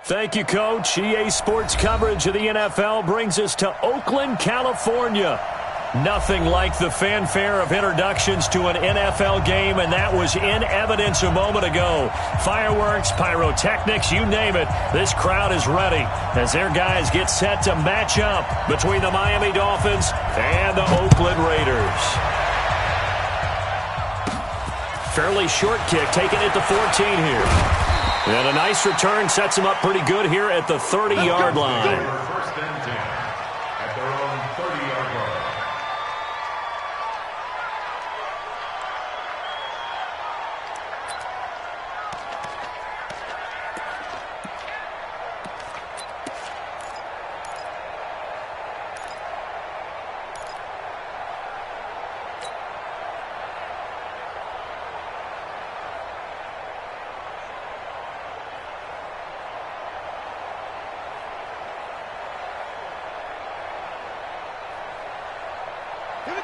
Thank you, Coach. EA Sports coverage of the NFL brings us to Oakland, California. Nothing like the fanfare of introductions to an NFL game, and that was in evidence a moment ago. Fireworks, pyrotechnics, you name it. This crowd is ready as their guys get set to match up between the Miami Dolphins and the Oakland Raiders. Fairly short kick, taking it to 14 here. And a nice return sets him up pretty good here at the 30-yard line. First and 10 at their own 30-yard line.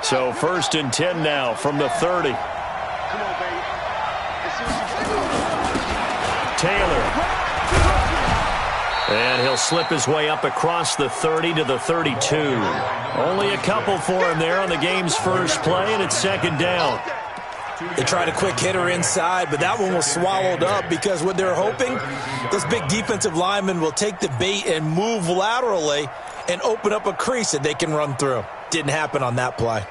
So first and 10 now from the 30. Taylor. And he'll slip his way up across the 30 to the 32. Only a couple for him there on the game's first play, and it's second down. They tried a quick hitter inside, but that one was swallowed up because what they're hoping, those big defensive linemen will take the bait and move laterally and open up a crease that they can run through. Didn't happen on that play.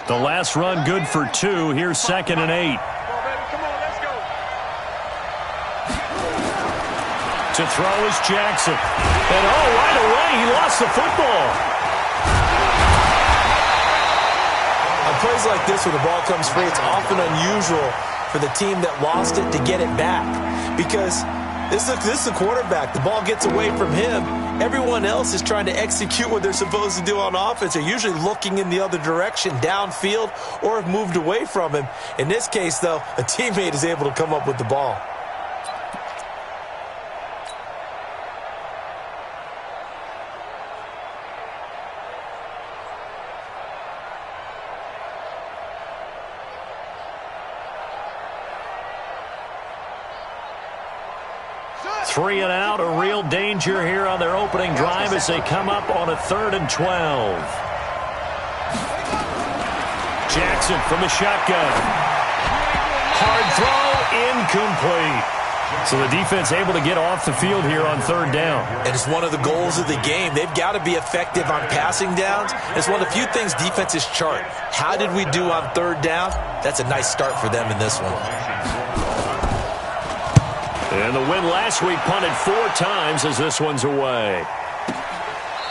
The last run good for 2. Here's second and 8. To throw is Jackson. And right away, he lost the football. On plays like this where the ball comes free, it's often unusual for the team that lost it to get it back. Because this is the quarterback. The ball gets away from him. Everyone else is trying to execute what they're supposed to do on offense. They're usually looking in the other direction, downfield, or have moved away from him. In this case, though, a teammate is able to come up with the ball. Three and out, a real danger here on their opening drive as they come up on a 3rd and 12. Jackson from the shotgun. Hard throw, incomplete. So the defense able to get off the field here on 3rd down. And it's one of the goals of the game. They've got to be effective on passing downs. It's one of the few things defenses chart. How did we do on 3rd down? That's a nice start for them in this one. And the win last week punted 4 times as this one's away.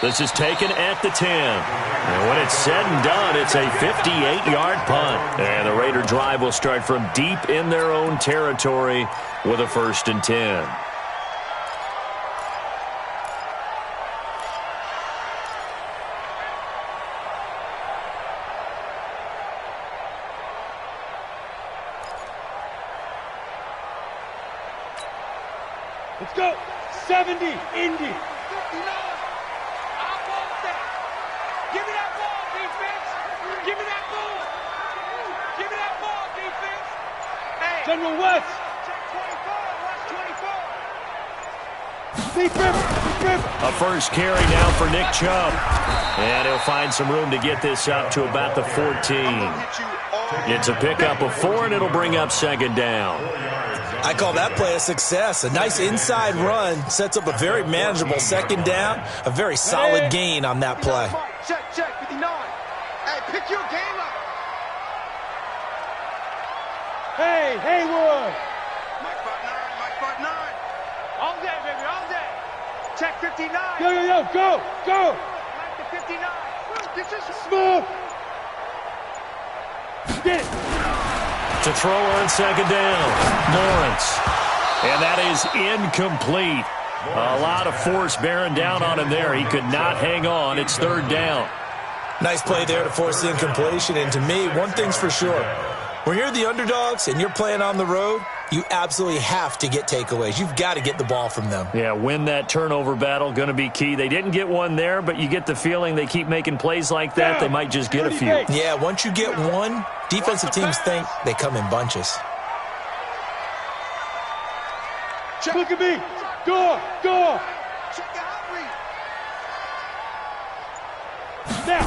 This is taken at the 10. And when it's said and done, it's a 58-yard punt. And the Raider drive will start from deep in their own territory with a 1st and 10. Let's go. 70, Indy. 59. I want that. Give me that ball, defense. Give me that ball. Give me that ball, defense. Hey. General West. Check 24. West 24. Deep. A first carry now for Nick Chubb. And he'll find some room to get this up to about the 14. It's a pickup of 4, and it'll bring up second down. I call that play a success. A nice inside run sets up a very manageable second down. A very solid gain on that play. Check, 59. Hey, pick your game up. Hey, Haywood. Mike 5'9". All day, baby, all day. Check 59. Yo, go. Mike to 59. This is smooth. Get. To throw on second down, Lawrence. And that is incomplete. A lot of force bearing down on him there. He could not hang on. It's 3rd down. Nice play there to force the incompletion. And to me, one thing's for sure. When you're the underdogs and you're playing on the road, you absolutely have to get takeaways. You've got to get the ball from them. Yeah, win that turnover battle, going to be key. They didn't get one there, but you get the feeling they keep making plays like that, they might just get a few. Yeah, once you get one, defensive teams think they come in bunches. Look at me. Go. Now.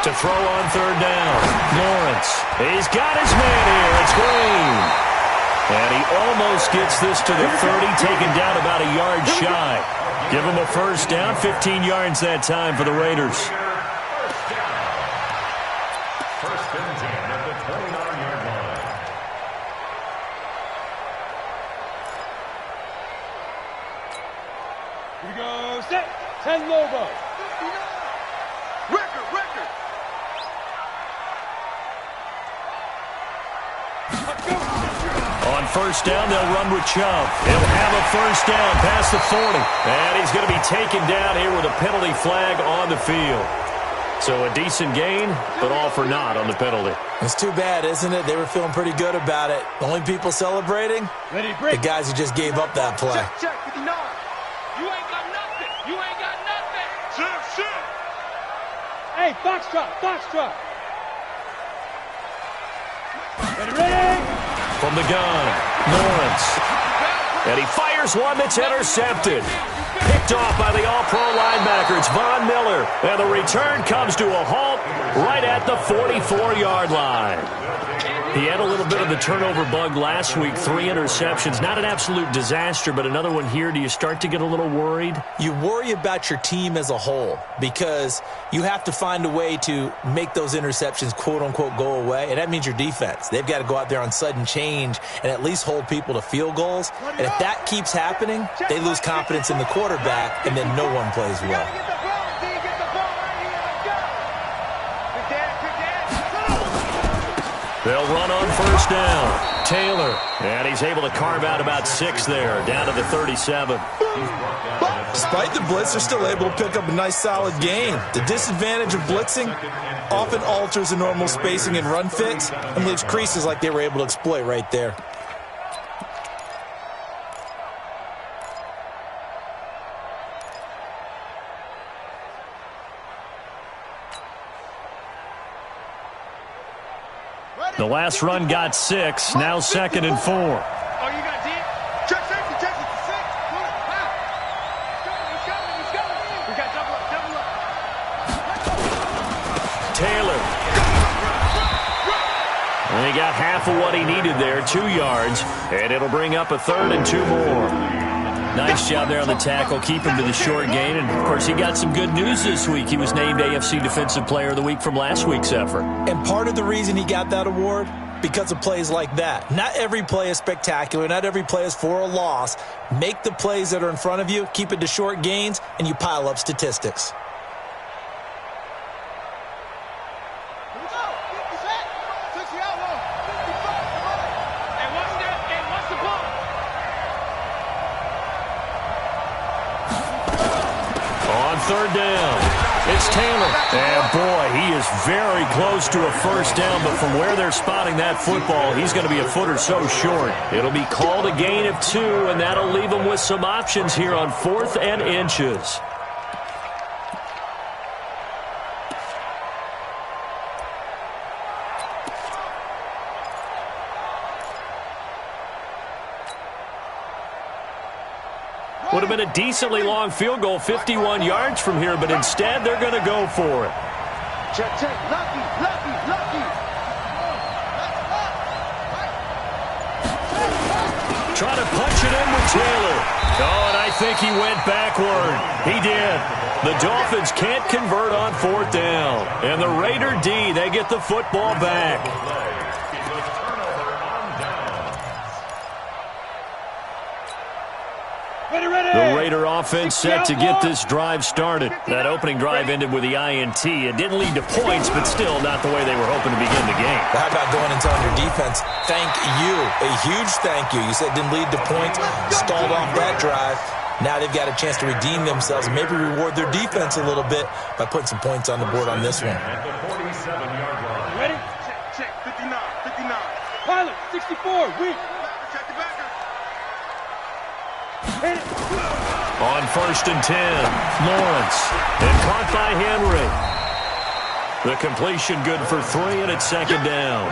To throw on third down. Lawrence. He's got his man here. It's Green. And he almost gets this to the 30, taken down about a yard shy. Give him a first down, 15 yards that time for the Raiders. First and 10 at the 29-yard line. Here we go. Set. 10 Lobo. Record. On first down, they'll run with Chubb. He'll have a first down past the 40. And he's going to be taken down here with a penalty flag on the field. So a decent gain, but all for naught on the penalty. It's too bad, isn't it? They were feeling pretty good about it. The only people celebrating? The guys who just gave up that play. Check 59. You ain't got nothing. Sit. Hey, Foxtrot. Ready. From the gun, Lawrence. And he fires one that's intercepted. Picked off by the all-pro linebacker. It's Von Miller. And the return comes to a halt right at the 44-yard line. He had a little bit of the turnover bug last week. 3 interceptions. Not an absolute disaster, but another one here. Do you start to get a little worried? You worry about your team as a whole because you have to find a way to make those interceptions, quote-unquote, go away. And that means your defense. They've got to go out there on sudden change and at least hold people to field goals. And if that keeps happening, they lose confidence in the quarterback, and then no one plays well. They'll run on first down. Taylor. And he's able to carve out about 6 there, down to the 37. Despite the blitz, they're still able to pick up a nice, solid gain. The disadvantage of blitzing often alters the normal spacing and run fits and leaves creases like they were able to exploit right there. The last run got 6, now 2nd and 4. Oh, you got deep? Check safety, 6. Let's go. We got double up. Taylor. And he got half of what he needed there, 2 yards. And it'll bring up a 3rd and 2 more. Nice job there on the tackle, keep him to the short gain. And, of course, he got some good news this week. He was named AFC Defensive Player of the Week from last week's effort. And part of the reason he got that award, because of plays like that. Not every play is spectacular. Not every play is for a loss. Make the plays that are in front of you, keep it to short gains, and you pile up statistics. Third down. It's Taylor. And boy, he is very close to a first down, but from where they're spotting that football, he's going to be a foot or so short. It'll be called a gain of 2, and that'll leave him with some options here on 4th and inches. Would have been a decently long field goal, 51 yards from here, but instead they're going to go for it. Check. Lucky. Trying to punch it in with Taylor. Oh, and I think he went backward. He did. The Dolphins can't convert on 4th down. And the Raider D, they get the football back. The Raider offense set to get this drive started. That opening drive ended with the INT. It didn't lead to points, but still not the way they were hoping to begin the game. How about going and telling your defense, thank you, a huge thank you. You said it didn't lead to points, stalled off that drive. Now they've got a chance to redeem themselves and maybe reward their defense a little bit by putting some points on the board on this one. At the 47-yard line. Ready? Check. 59. Pilot, 64, weak. On 1st and 10, Lawrence. And caught by Henry. The completion good for 3, and it's 2nd down.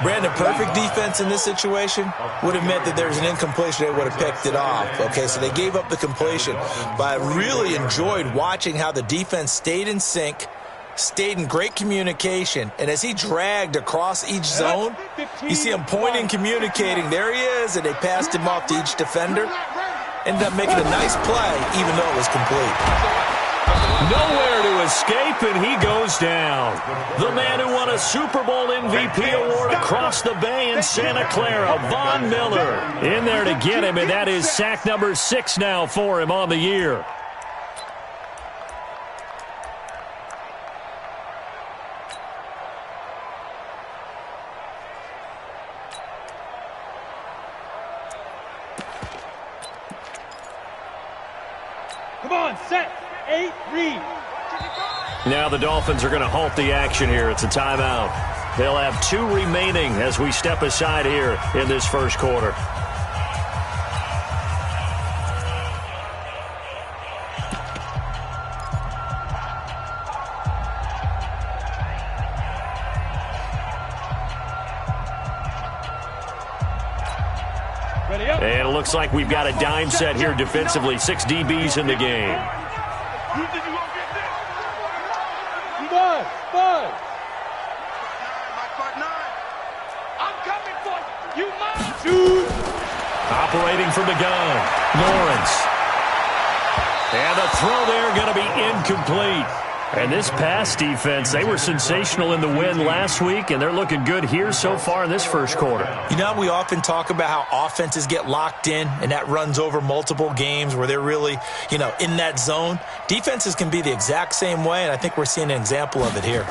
Brandon, perfect defense in this situation would have meant that there was an incompletion. They would have picked it off. Okay, so they gave up the completion. But I really enjoyed watching how the defense stayed in sync, stayed in great communication, and as he dragged across each zone, you see him pointing, communicating. There he is, and they passed him off to each defender. Ended up making a nice play, even though it was complete. Nowhere to escape, and he goes down. The man who won a Super Bowl MVP award across the bay in Santa Clara, Von Miller, in there to get him, and that is sack number 6 now for him on the year. Come on, set. 8, read. Now the Dolphins are going to halt the action here. It's a timeout. They'll have 2 remaining as we step aside here in this first quarter. Ready up. And it looks like we've got a dime set here defensively. 6 DBs in the game. Bud. I'm coming for you. You must shoot. Operating from the gun, Lawrence. And the throw there going to be incomplete. And this pass defense, they were sensational in the win last week, and they're looking good here so far in this first quarter. You know, we often talk about how offenses get locked in, and that runs over multiple games where they're really, in that zone. Defenses can be the exact same way, and I think we're seeing an example of it here.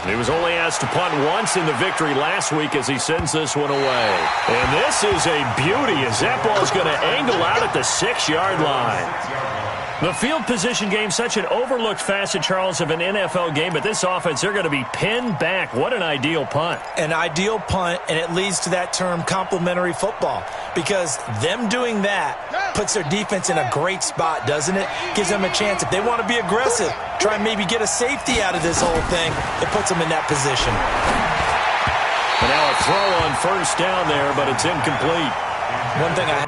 He was only asked to punt once in the victory last week as he sends this one away. And this is a beauty as that ball is going to angle out at the 6-yard line. The field position game, such an overlooked facet, Charles, of an NFL game, but this offense, they're going to be pinned back. What an ideal punt. An ideal punt, and it leads to that term complementary football, because them doing that puts their defense in a great spot, doesn't it? Gives them a chance. If they want to be aggressive, try and maybe get a safety out of this whole thing, it puts them in that position. And now a throw on 1st down there, but it's incomplete. One thing I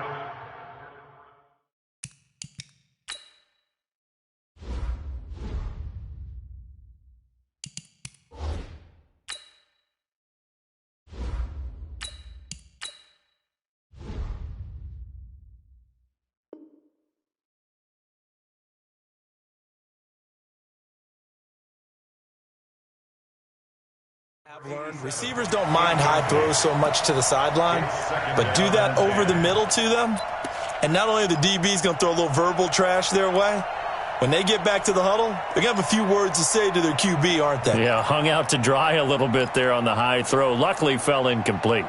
have learned, receivers don't mind high throws so much to the sideline, but do that over the middle to them, and not only are the DBs going to throw a little verbal trash their way, when they get back to the huddle, they're going to have a few words to say to their QB, aren't they? Yeah, hung out to dry a little bit there on the high throw. Luckily fell incomplete.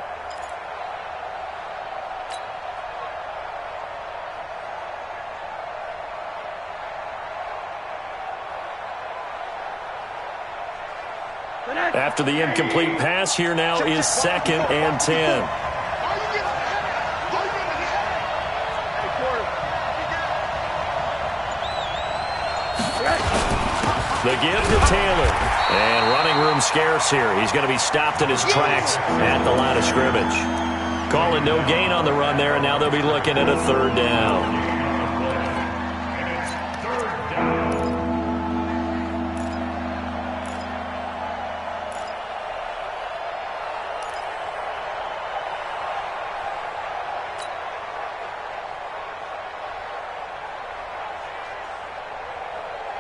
After the incomplete pass, here now is 2nd and 10. The give to Taylor. And running room scarce here. He's going to be stopped in his tracks at the line of scrimmage. Calling no gain on the run there, and now they'll be looking at a 3rd down.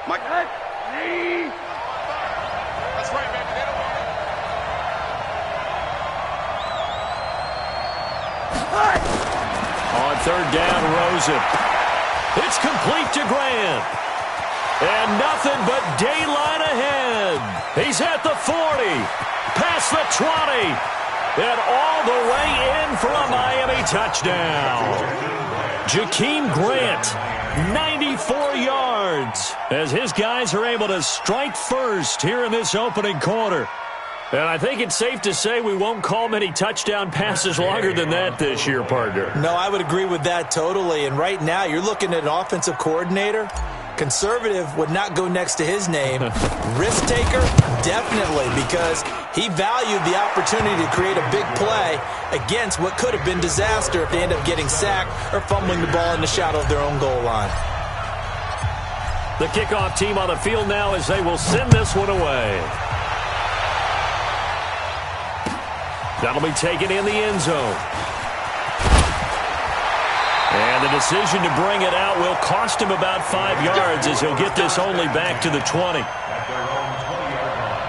Mike. Knee. That's right, baby. They don't want it. On 3rd down, Rosen. It's complete to Grant. And nothing but daylight ahead. He's at the 40, past the 20, and all the way in for a Miami touchdown. Jakeem Grant, 94 yards, as his guys are able to strike first here in this opening quarter. And I think it's safe to say we won't call many touchdown passes longer than that this year, partner. No, I would agree with that totally. And right now, you're looking at an offensive coordinator. Conservative would not go next to his name. Risk taker, definitely, because he valued the opportunity to create a big play against what could have been disaster if they end up getting sacked or fumbling the ball in the shadow of their own goal line. The kickoff team on the field now as they will send this one away. That'll be taken in the end zone. And the decision to bring it out will cost him about 5 yards as he'll get this only back to the 20. At their own 20-yard line.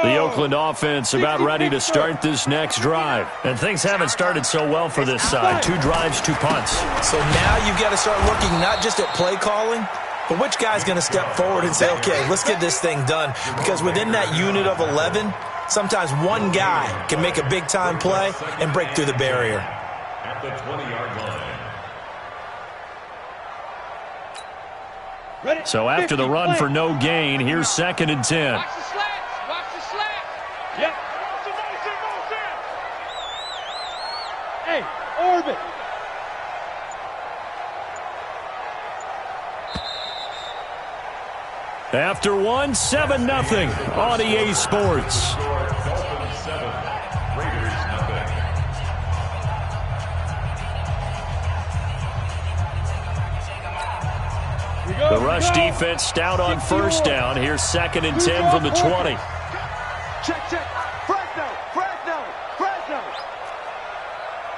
The Oakland offense about ready to start this next drive. And things haven't started so well for this side. 2 drives, 2 punts. So now you've got to start looking not just at play calling, but which guy's going to step forward and say, okay, let's get this thing done. Because within that unit of 11, sometimes one guy can make a big-time play and break through the barrier. At the 20-yard line. So after the run for no gain, here's 2nd and 10. Watch the slats. Watch the slats. Yep. Motion. Hey, orbit. After one, 7-0 on EA Sports. Dolphins 7, Raiders nothing. The rush defense stout on first down. Here's 2nd and 10 from the 20. Check. Fresno.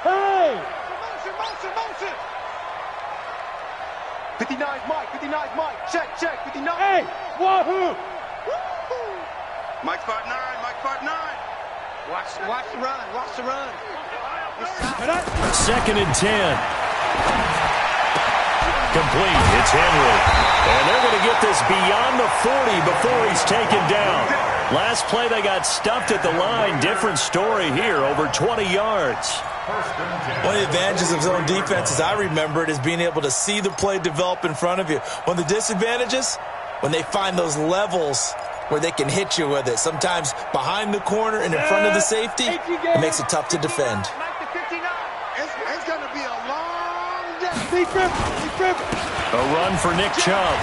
Hey. Motion. 59's Mike. Check. 59. Hey, wahoo. Mike's part 9. Watch the run. 2nd and 10. Complete. It's Henry. And they're going to get this beyond the 40 before he's taken down. Last play, they got stuffed at the line. Different story here, over 20 yards. One of the advantages of zone defense, as I remember it, is being able to see the play develop in front of you. One of the disadvantages, when they find those levels where they can hit you with it. Sometimes behind the corner and in front of the safety, it makes it tough to defend. It's going to be a long day. Deep river. A run for Nick Chubb.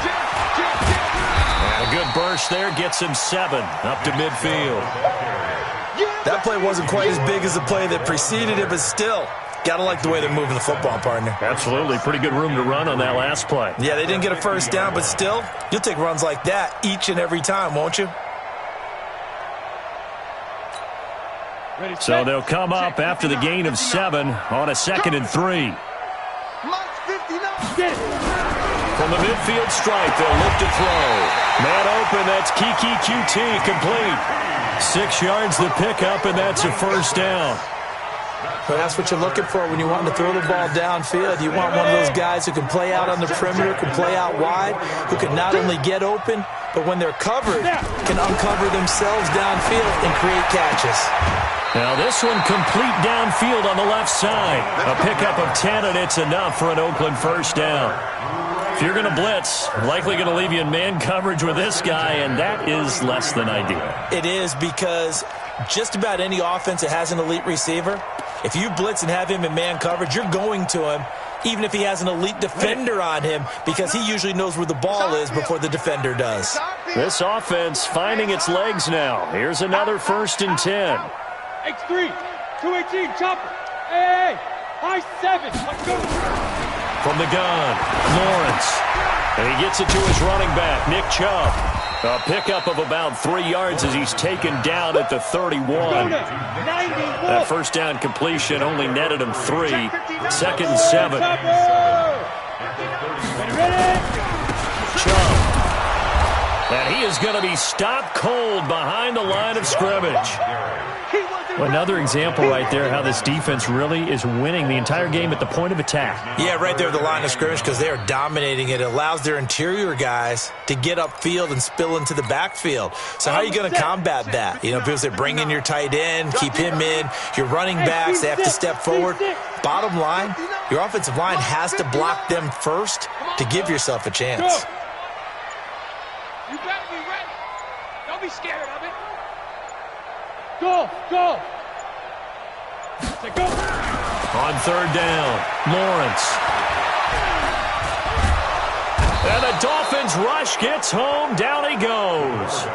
And a good burst there gets him 7 up to midfield. That play wasn't quite as big as the play that preceded it, but still, got to like the way they're moving the football, partner. Absolutely. Pretty good room to run on that last play. Yeah, they didn't get a first down, but still, you'll take runs like that each and every time, won't you? So they'll come up after the gain of 7 on a 2nd and 3. From the midfield stripe, they'll look to throw. Man open, that's Kiki QT, complete. 6 yards the pickup, and that's a first down. But that's what you're looking for when you want to throw the ball downfield. You want one of those guys who can play out on the perimeter, can play out wide, who can not only get open, but when they're covered, can uncover themselves downfield and create catches. Now this one complete downfield on the left side. A pickup of 10, and it's enough for an Oakland first down. If you're going to blitz, likely going to leave you in man coverage with this guy, and that is less than ideal. It is, because just about any offense that has an elite receiver, if you blitz and have him in man coverage, you're going to him, even if he has an elite defender on him, because he usually knows where the ball is before the defender does. This offense finding its legs now. Here's another 1st and 10. X3, 218, chopper. Hey, high 7. Let's go. From the gun, Lawrence. And he gets it to his running back, Nick Chubb. A pickup of about 3 yards as he's taken down at the 31. That first down completion only netted him 3. 2nd and 7. Chubb. And he is going to be stopped cold behind the line of scrimmage. Well, another example right there how this defense really is winning the entire game at the point of attack. Yeah, right there at the line of scrimmage because they are dominating it. It allows their interior guys to get upfield and spill into the backfield. So how are you going to combat that? You know, people say bring in your tight end, keep him in. Your running backs, they have to step forward. Bottom line, your offensive line has to block them first to give yourself a chance. You better be ready. Don't be scared of it. Go, go. Go. On third down, Lawrence. And the Dolphins rush gets home. Down he goes.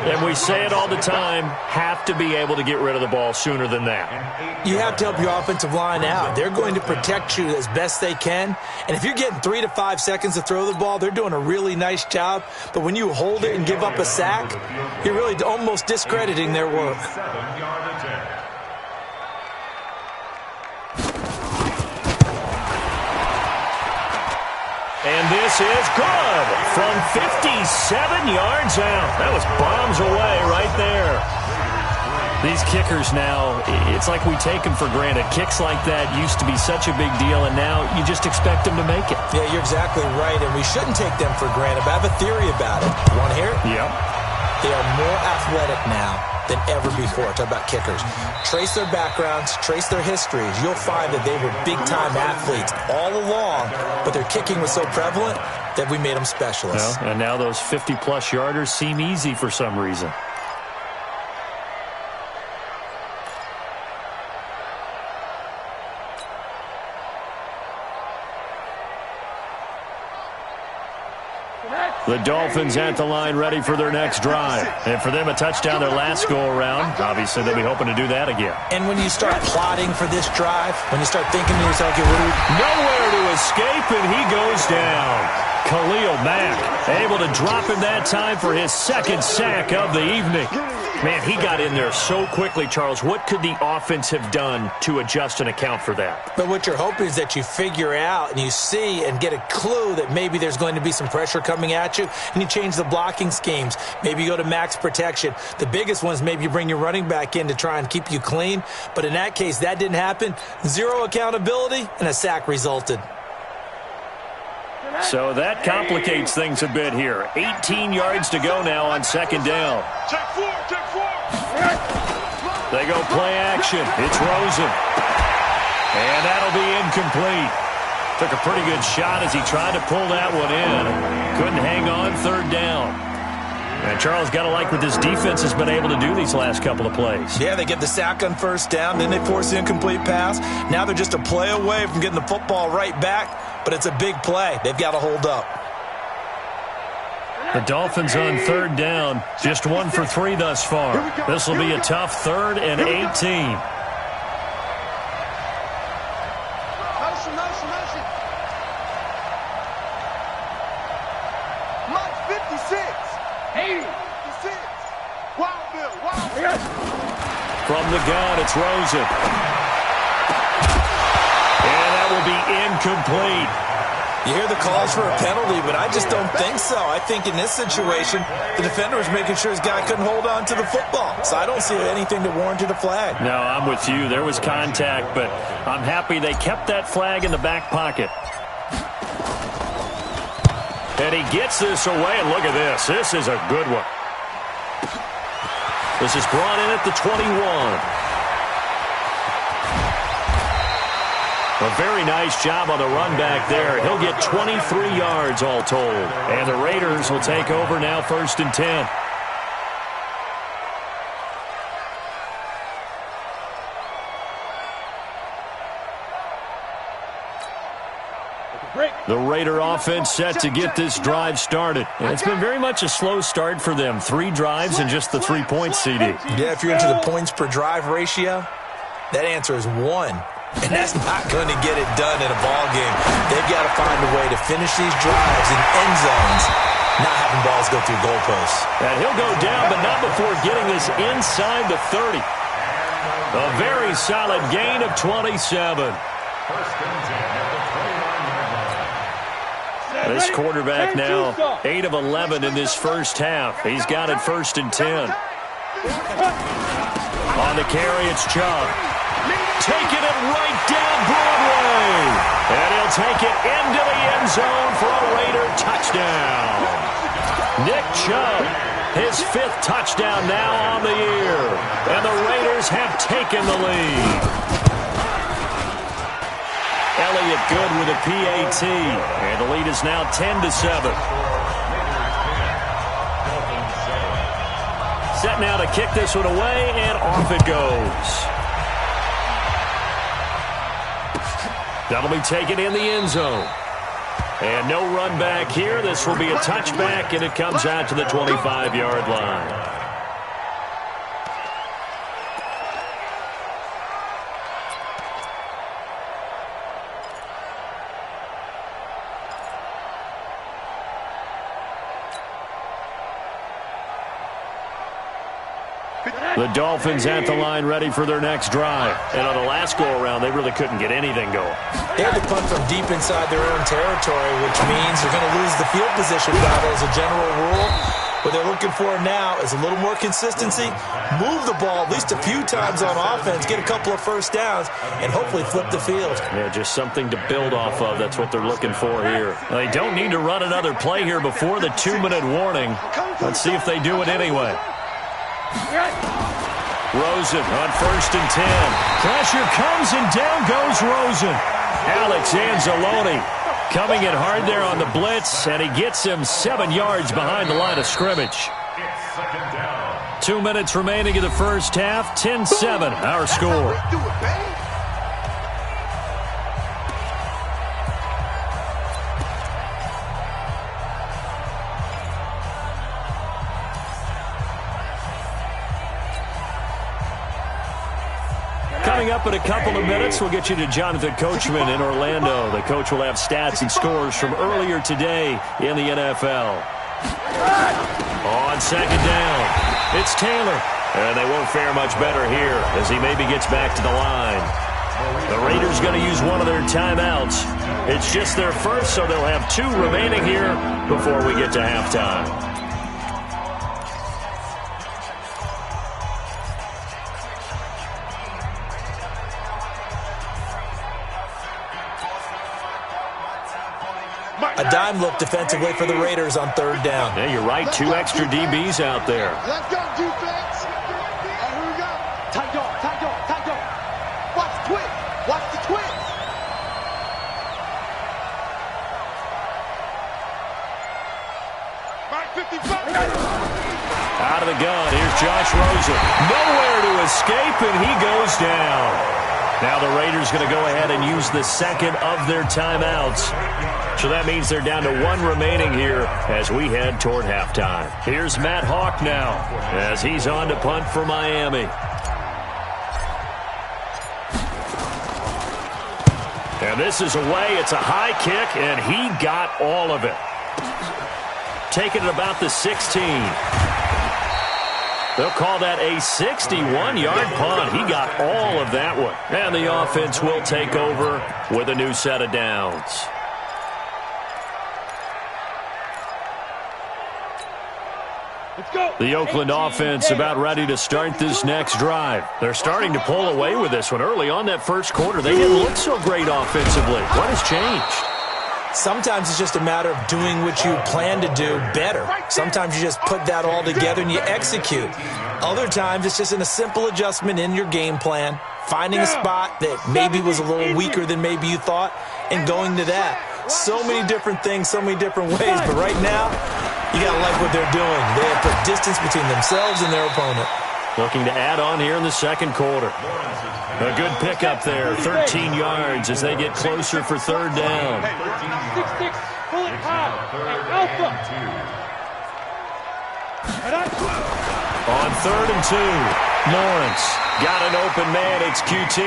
And we say it all the time, have to be able to get rid of the ball sooner than that. You have to help your offensive line out. They're going to protect you as best they can. And if you're getting 3 to 5 seconds to throw the ball, they're doing a really nice job. But when you hold it and give up a sack, you're really almost discrediting their work. And this is good from 57 yards out. That was bombs away right there. These kickers now, it's like we take them for granted. Kicks like that used to be such a big deal, and now you just expect them to make it. Yeah, you're exactly right, and we shouldn't take them for granted. But I have a theory about it. You want to hear it? Yep. They are more athletic now than ever before. Talk about kickers. Trace their backgrounds, trace their histories. You'll find that they were big-time athletes all along, but their kicking was so prevalent that we made them specialists. Well, and now those 50-plus yarders seem easy for some reason. The Dolphins at the line ready for their next drive. And for them, a touchdown their last go-around. Obviously, they'll be hoping to do that again. And when you start plotting for this drive, when you start thinking to yourself, okay, what do we... Nowhere to escape, and he goes down. Khalil Mack able to drop him that time for his second sack of the evening. Man, he got in there so quickly, Charles. What could the offense have done to adjust and account for that? But what you're hoping is that you figure out and you see and get a clue that maybe there's going to be some pressure coming at you, and you change the blocking schemes. Maybe you go to max protection. The biggest one is maybe you bring your running back in to try and keep you clean. But in that case, that didn't happen. Zero accountability, and a sack resulted. So that complicates things a bit here. 18 yards to go now on second down. Check four, check four. They go play action. It's Rosen. And that'll be incomplete. Took a pretty good shot as he tried to pull that one in. Couldn't hang on third down. And Charles, got to like what this defense has been able to do these last couple of plays. Yeah, they get the sack on first down, then they force the incomplete pass. Now they're just a play away from getting the football right back, but it's a big play. They've got to hold up. The Dolphins on third down, just 1 for 3 thus far. This will be a tough 3rd and 18. Motion, motion, motion. Mark 56. 80. 56. Wildville, Wildville. From the gun, it's Rosen. And that will be incomplete. You hear the calls for a penalty, but I just don't think so. I think in this situation, the defender was making sure his guy couldn't hold on to the football. So I don't see anything that warranted a flag. No, I'm with you. There was contact, but I'm happy they kept that flag in the back pocket. And he gets this away, and look at this. This is a good one. This is brought in at the 21. A very nice job on the run back there. He'll get 23 yards all told. And the Raiders will take over now 1st and 10. The Raider offense set to get this drive started. And it's been very much a slow start for them. 3 drives and just the 3 points, CD. Yeah, if you're into the points per drive ratio, that answer is 1. And that's not going to get it done in a ball game. They've got to find a way to finish these drives in end zones, not having balls go through goalposts. And he'll go down, but not before getting this inside the 30. A very solid gain of 27. This quarterback now 8 of 11 in this first half. He's got it 1st and 10. On the carry, it's Chubb. Taking it right down Broadway. And he'll take it into the end zone for a Raider touchdown. Nick Chubb, his 5th touchdown now on the year. And the Raiders have taken the lead. Elliott good with a PAT. And the lead is now 10-7. Set now to kick this one away, and off it goes. That'll be taken in the end zone. And no run back here. This will be a touchback, and it comes out to the 25-yard line. The Dolphins at the line ready for their next drive. And on the last go-around, they really couldn't get anything going. They had to punt from deep inside their own territory, which means they're going to lose the field position battle as a general rule. What they're looking for now is a little more consistency, move the ball at least a few times on offense, get a couple of first downs, and hopefully flip the field. Yeah, just something to build off of. That's what they're looking for here. They don't need to run another play here before the 2-minute warning. Let's see if they do it anyway. Rosen on 1st and 10. Pressure comes and down goes Rosen. Alex Anzalone coming in hard there on the blitz, and he gets him 7 yards behind the line of scrimmage. 2 minutes remaining in the first half. 10-7 our score. Coming up in a couple of minutes, we'll get you to Jonathan Coachman in Orlando. The coach will have stats and scores from earlier today in the NFL. On 2nd down, it's Taylor. And they won't fare much better here as he maybe gets back to the line. The Raiders going to use one of their timeouts. It's just their first, so they'll have 2 remaining here before we get to halftime. A dime look defensively for the Raiders on 3rd down. Yeah, you're right. 2 extra DBs out there. Let's go, defense. And here we go. Tight dog, tight dog, tight dog. Watch the twist. Watch the twist. Mark 55. Out of the gun. Here's Josh Rosen. Nowhere to escape, and he goes down. Now the Raiders going to go ahead and use the 2nd of their timeouts. So that means they're down to 1 remaining here as we head toward halftime. Here's Matt Hawk now as he's on to punt for Miami. And this is away. It's a high kick, and he got all of it. Taking it about the 16. They'll call that a 61-yard punt. He got all of that one. And the offense will take over with a new set of downs. The Oakland offense about ready to start this next drive. They're starting to pull away with this one. Early on that first quarter, they didn't look so great offensively. What has changed? Sometimes it's just a matter of doing what you plan to do better. Sometimes you just put that all together and you execute. Other times it's just in a simple adjustment in your game plan, finding a spot that maybe was a little weaker than maybe you thought, and going to that. So many different things, so many different ways, but right now, you got to like what they're doing. They have put distance between themselves and their opponent. Looking to add on here in the second quarter. A good pickup there, 13 yards as they get closer for 3rd down. 6-6, pull it high. Alpha. On 3rd and 2, Lawrence got an open man. It's QT.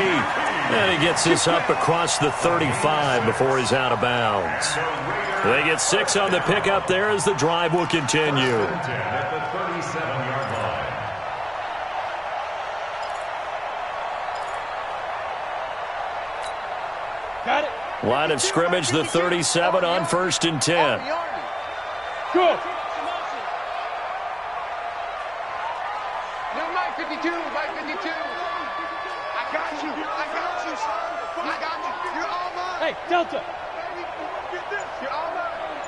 And he gets this up across the 35 before he's out of bounds. They get 6 on the pickup there as the drive will continue. At the 37-yard line. Got it. Line of scrimmage, the 37 on 1st and 10. Go. Mike 52, Mike 52. Hey, Delta. Get this. You're all right.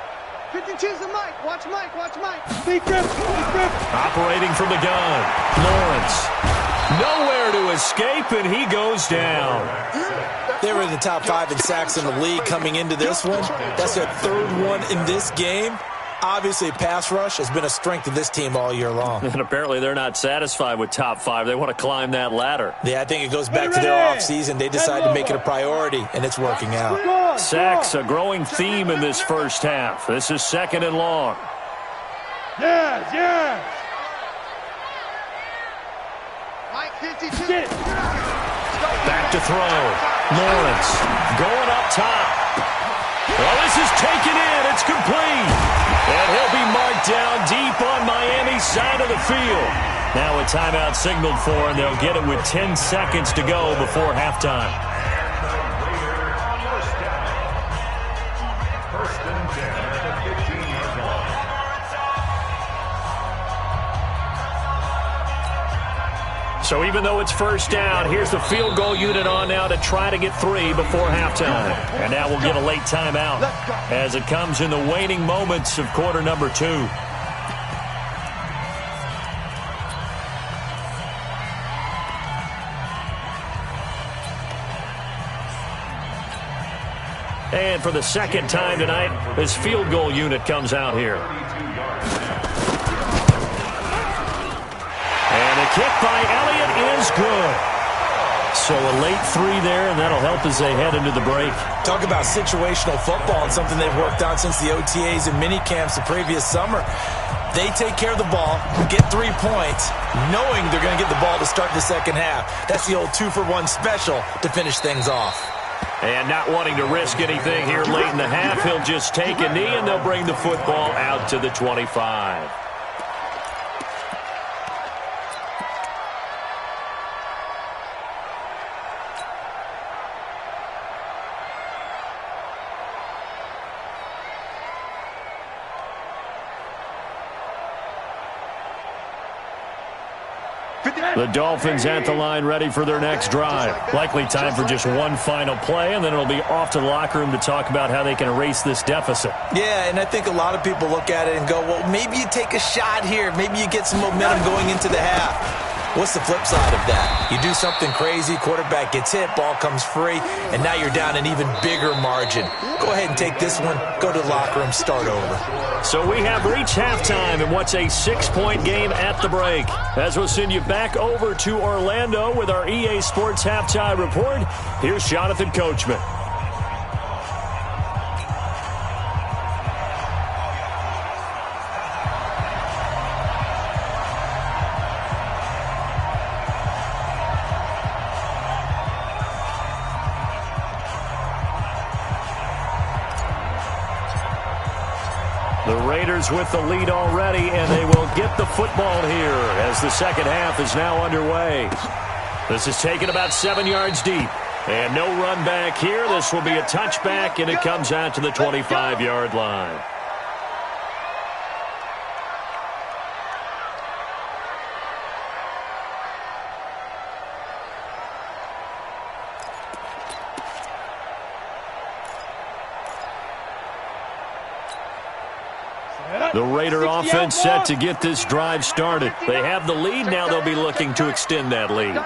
52's the Mike. Watch Mike. Watch Mike. Big grip. Big grip. Operating from the gun. Lawrence. Nowhere to escape, and he goes down. They were in the top 5 in sacks in the league coming into this one. That's their 3rd one in this game. Obviously, pass rush has been a strength of this team all year long. And apparently they're not satisfied with top 5. They want to climb that ladder. Yeah, I think it goes back to their offseason. They decided to make it a priority, and it's working out. Sacks, a growing theme in this first half. This is 2nd and long. Yes, yes. Mike, 52. Back to throw. Lawrence going up top. Well, this is taken in. It's complete. And he'll be marked down deep on Miami's side of the field. Now a timeout signaled for, and they'll get it with 10 seconds to go before halftime. First and 10 at the 15-yard line. So even though it's first down, here's the field goal unit on now to try to get 3 before halftime. And now we'll get a late timeout as it comes in the waning moments of quarter number 2. And for the second time tonight, this field goal unit comes out here. And a kick by Elliott is good. So a late 3 there, and that'll help as they head into the break. Talk about situational football and something they've worked on since the OTAs and mini camps the previous summer. They take care of the ball, get 3 points, knowing they're going to get the ball to start the second half. That's the old 2-for-1 special to finish things off. And not wanting to risk anything here late in the half, he'll just take a knee, and they'll bring the football out to the 25. The Dolphins at the line ready for their next drive. Likely time for just one final play, and then it'll be off to the locker room to talk about how they can erase this deficit. Yeah, and I think a lot of people look at it and go, well, maybe you take a shot here. Maybe you get some momentum going into the half. What's the flip side of that? You do something crazy, quarterback gets hit, ball comes free, and now you're down an even bigger margin. Go ahead and take this one, go to the locker room, start over. So we have reached halftime in what's a 6-point game at the break. As we'll send you back over to Orlando with our EA Sports Halftime Report, here's Jonathan Coachman. The Raiders with the lead already, and they will get the football here as the second half is now underway. This is taken about 7 yards deep. And no run back here. This will be a touchback, and it comes out to the 25-yard line. The Raider offense set to get this drive started. They have the lead. Now they'll be looking to extend that lead.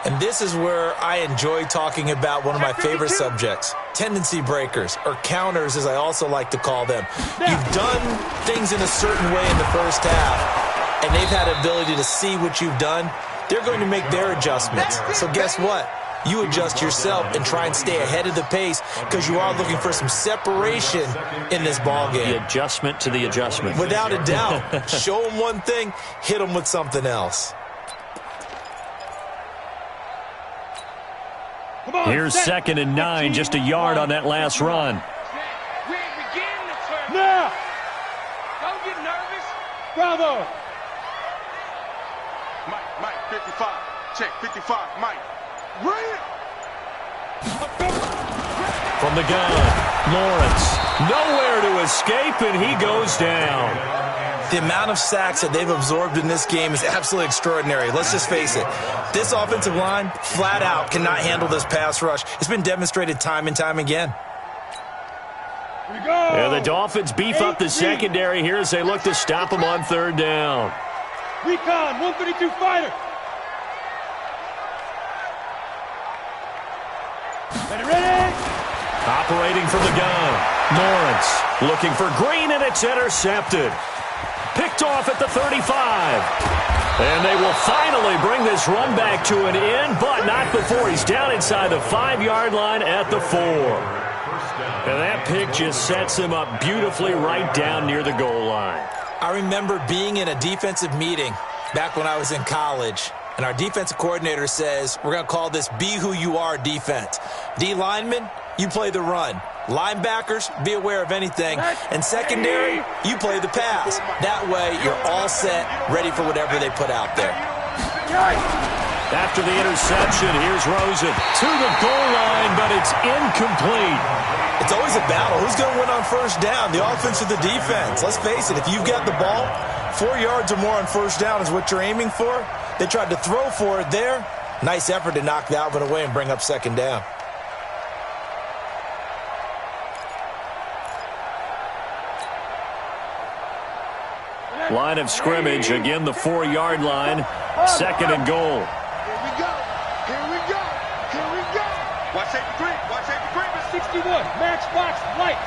And this is where I enjoy talking about one of my favorite subjects, tendency breakers, or counters as I also like to call them. You've done things in a certain way in the first half, and they've had the ability to see what you've done. They're going to make their adjustments. So guess what? You adjust yourself and try and stay ahead of the pace because you are looking for some separation in this ball game. The adjustment to the adjustment. Without a doubt. Show them one thing, hit them with something else. Here's 2nd and 9, just a yard on that last run. Now! Don't get nervous. Bravo! Mike, 55. Check, 55, Mike. From the gun, Lawrence. Nowhere to escape, and he goes down. The amount of sacks that they've absorbed in this game is absolutely extraordinary. Let's just face it. This offensive line, flat out, cannot handle this pass rush. It's been demonstrated time and time again. And the Dolphins beef up the secondary here as they look to stop them on third down. Recon, 132 fighter. Ready? Operating from the gun. Lawrence looking for Green, and it's intercepted. Picked off at the 35. And they will finally bring this run back to an end, but not before he's down inside the 5-yard line at the 4. And that pick just sets him up beautifully right down near the goal line. I remember being in a defensive meeting back when I was in college, and our defensive coordinator says, we're going to call this Be Who You Are defense. D linemen, you play the run. Linebackers, be aware of anything. And secondary, you play the pass. That way, you're all set, ready for whatever they put out there. After the interception, here's Rosen to the goal line, but it's incomplete. It's always a battle. Who's going to win on first down, the offense or the defense? Let's face it, if you've got the ball, 4 yards or more on first down is what you're aiming for. They tried to throw for it there. Nice effort to knock that one away and bring up second down. Line of scrimmage, again the 4-yard line, second and goal. Here we go. Here we go. Here we go. Watch 83. Watch 83. 61, matchbox, light.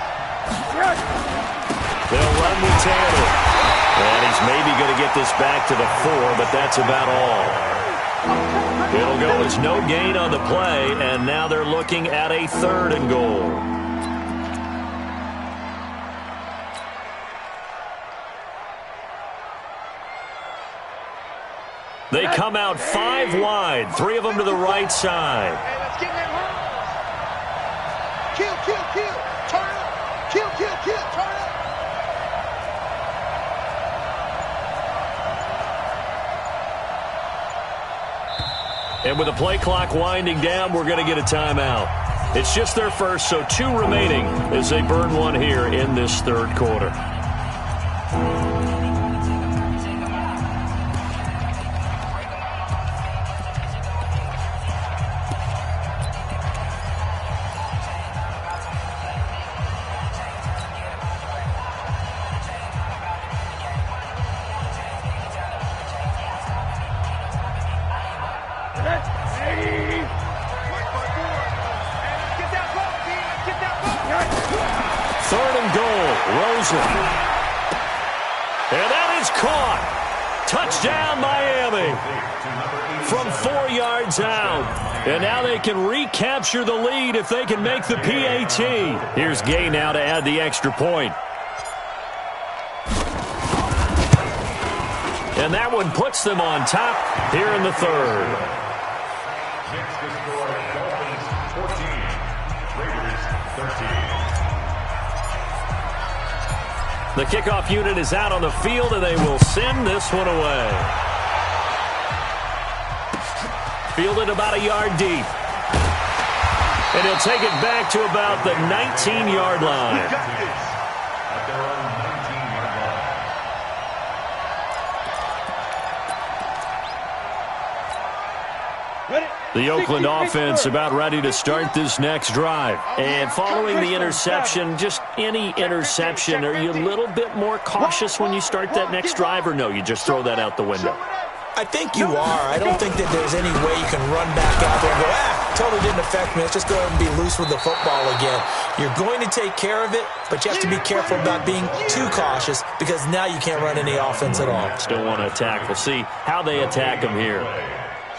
They'll run with Taylor. And he's maybe going to get this back to the 4, but that's about all. It'll go as no gain on the play, and now they're looking at a third and goal. They come out 5 wide, 3 of them to the right side. Hey, let's get that run. Kill, kill, kill. Turn up. Kill, kill, kill. Turn up. And with the play clock winding down, we're going to get a timeout. It's just their first, so 2 remaining as they burn one here in this third quarter. Third and goal, Rosen. And that is caught. Touchdown, Miami. From 4 yards out. And now they can recapture the lead if they can make the PAT. Here's Gay now to add the extra point. And that one puts them on top here in the third. Makes the score Dolphins 14, Raiders 13. The kickoff unit is out on the field, and they will send this one away. Fielded about a yard deep. And he'll take it back to about the 19-yard line. We got this at their own 19-yard line. Ready? The Oakland offense about ready to start this next drive. And following the interception, just any interception, are you a little bit more cautious when you start that next drive, or no, you just throw that out the window? I think you are. I don't think that there's any way you can run back out there and go, totally didn't affect me. Let's just go ahead and be loose with the football again. You're going to take care of it, but you have to be careful about being too cautious because now you can't run any offense at all. Still want to attack. We'll see how they attack him here.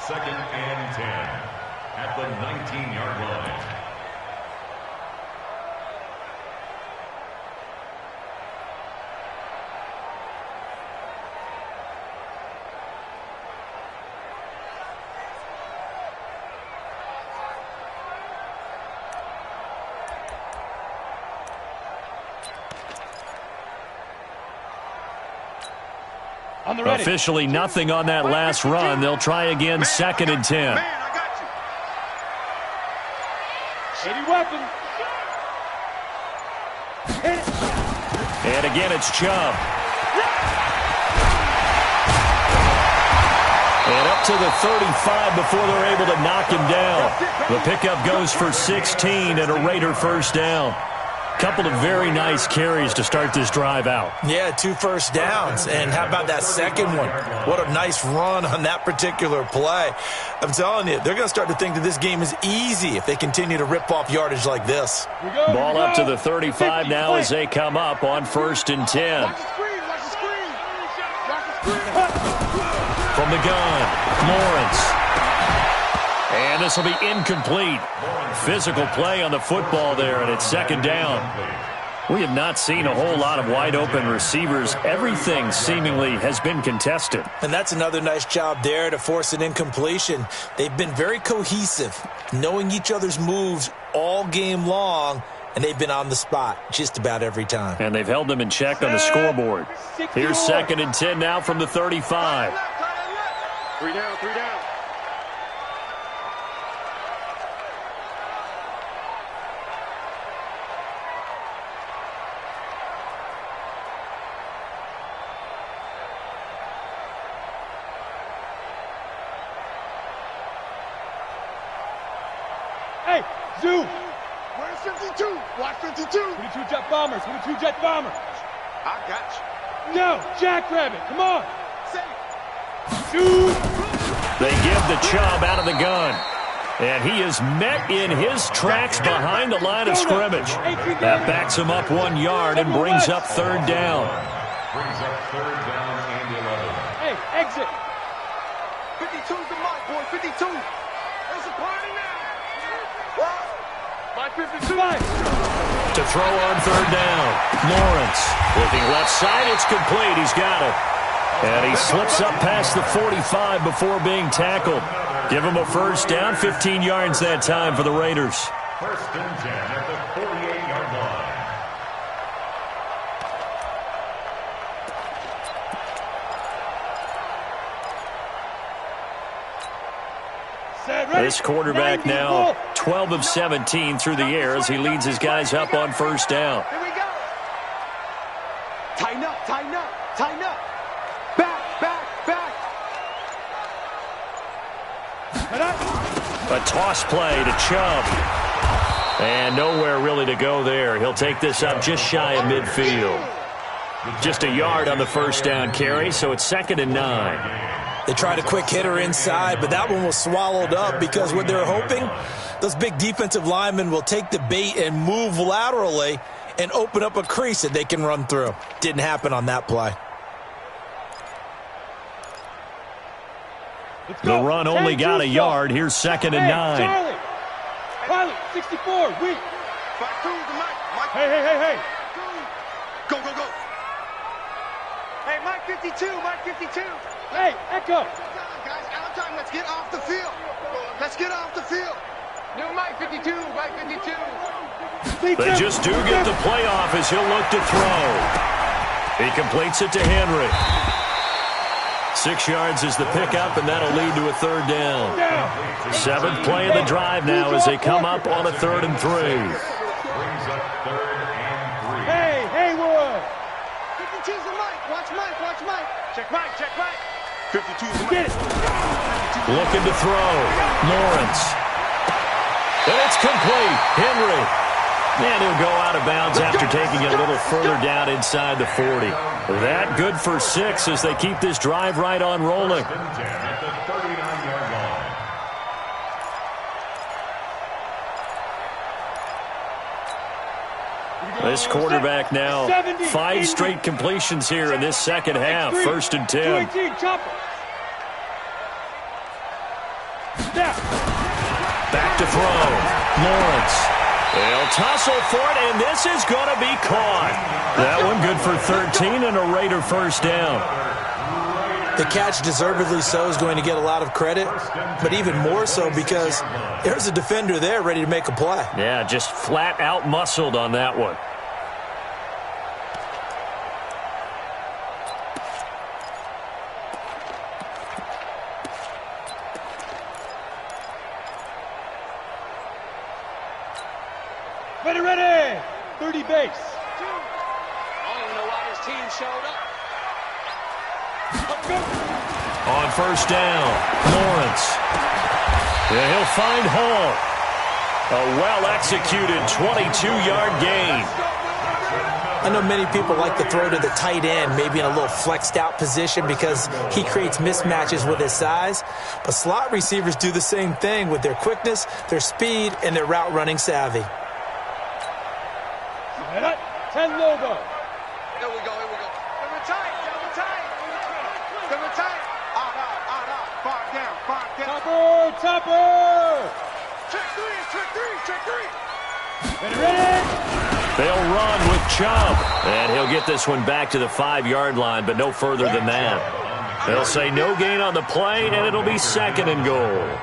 Second and 10 at the 19-yard line. On the ready. Officially nothing on that last run. They'll try again, second and 10. Man, I got you. 80 weapon. Hit it. And again, it's Chubb. And up to the 35 before they're able to knock him down. The pickup goes for 16 and a Raider first down. Couple of very nice carries to start this drive out. Yeah, 2 first downs. And how about that second one? What a nice run on that particular play. I'm telling you, they're going to start to think that this game is easy if they continue to rip off yardage like this. Ball up to the 35 now as they come up on 1st and 10. Watch the screen. Watch the screen. Watch the screen. From the gun, Lawrence. And this will be incomplete. Physical play on the football there, and it's 2nd down. We have not seen a whole lot of wide-open receivers. Everything seemingly has been contested. And that's another nice job there to force an incompletion. They've been very cohesive, knowing each other's moves all game long, and they've been on the spot just about every time. And they've held them in check on the scoreboard. Here's 2nd and 10 now from the 35. 3 down, 3 down. Hey, Zoo! Where's 52? Watch 52. 22 jet bombers, 22 jet bombers. I got you. No, Jackrabbit, come on. Say it. Shoot! They give the Chubb out of the gun. And he is met in his tracks behind the line of scrimmage. That backs him up 1 yard and brings up 3rd down. Brings up 3rd down and 11. Hey, exit. 52's the mark, boy. 52. There's a party now. My 52. To throw on 3rd down. Lawrence looking left side. It's complete. He's got it. And he slips up past the 45 before being tackled. Give him a 1st down. 15 yards that time for the Raiders. 1st and 10 at the 48-yard line. This quarterback now 12 of 17 through the air as he leads his guys up on 1st down. Here we go. Tighten up, tighten up, tighten up. Back, back, back. A toss play to Chubb. And nowhere really to go there. He'll take this up just shy of midfield. Just a yard on the 1st down carry, so it's 2nd and 9. They tried a quick hitter inside, but that one was swallowed up because what they're hoping, those big defensive linemen will take the bait and move laterally and open up a crease that they can run through. Didn't happen on that play. The run only got a yard. Here's 2nd and 9. Charlie! Pilot, 64, weak. 5-2's the mic. Mike. Hey. Go, go, go. Hey, Mike 52, Mike 52. Hey, Echo. Guys, out of time. Let's get off the field. Let's get off the field. New Mike 52, Mike 52. They just do get the play off as he'll look to throw. He completes it to Henry. 6 yards is the pickup, and that'll lead to a 3rd down. 7th play of the drive now as they come up on a 3rd and 3. Brings up 3rd and 3. Hey, Haywood. 52's the mic. Watch Mike, watch Mike. Check Mike, check Mike. 52's the Get mic. it. Looking to throw. Lawrence. And it's complete. Henry. And he'll go out of bounds after taking it a little further down inside the 40. That good for 6 as they keep this drive right on rolling. 1st and 10 at the 39-yard line. This quarterback now 5 straight completions here in this 2nd half. 1st and 10. 218, chopper. Snap. Back to throw. Lawrence. They'll tussle for it, and this is going to be caught. That one good for 13 and a Raider 1st down. The catch, deservedly so, is going to get a lot of credit, but even more so because there's a defender there ready to make a play. Yeah, just flat out muscled on that one. Ready. 30 base. I don't even know why this team showed up. On 1st down, Lawrence. Yeah, he'll find Hall. A well-executed 22-yard gain. I know many people like to throw to the tight end, maybe in a little flexed out position because he creates mismatches with his size. But slot receivers do the same thing with their quickness, their speed, and their route running savvy. 10 logo. Here we go, here we go. Double tight, double tight. Double tight. Out. Far down. Topper. Check three. Ready. They'll run with Chubb. And he'll get this one back to the 5-yard line, but no further than that. They'll say no gain on the play, and it'll be 2nd and goal.